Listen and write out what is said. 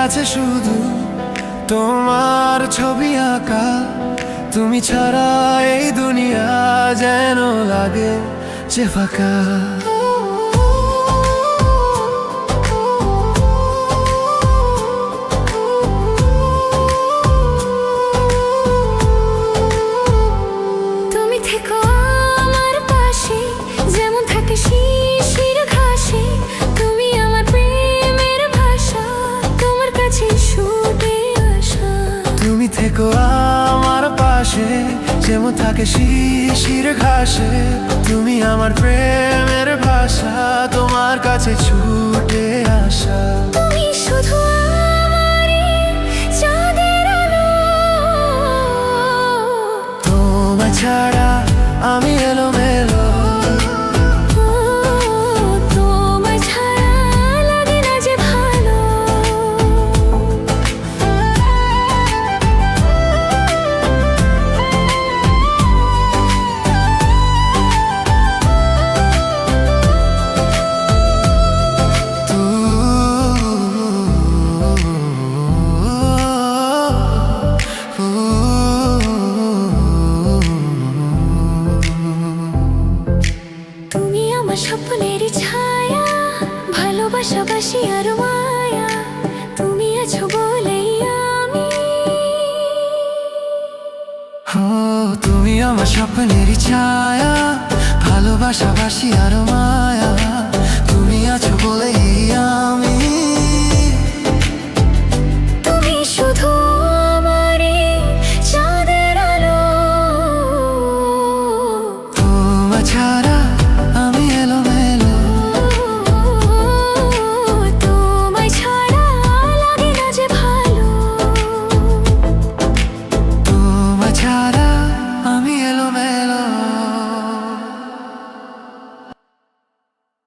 আছে শুধু তোমার ছবি আঁকা। তুমি ছাড়া এই দুনিয়া যেন লাগে যে ফাঁকা। তুমি থেকো আমার পাশে, যেমন থাকে শিশির ঘাসে। তুমি আমার প্রেমের ভাষা, তোমার কাছে ছুটে আসা। তুমি থেকো আমার পাশে, যেমন থাকে শিশির ঘাসে। তুমি আমার প্রেমের ভাষা, তোমার কাছে ছুটে আসা। তুমি শুধু আমারই চাঁদের আলো। তোমায় ছাড়া আমি এলোমেলো। তোমায় ছাড়া লাগে না যে ভালো। তুমি আমার স্বপ্নেরই ছায়া, ভালোবাসা বাসি আর মায়া। তুমি আছো বলেই আমি। তুমি আমার স্বপ্নেরই ছায়া, ভালোবাসা বাসি আর মায়া। তুমি আছো বলেই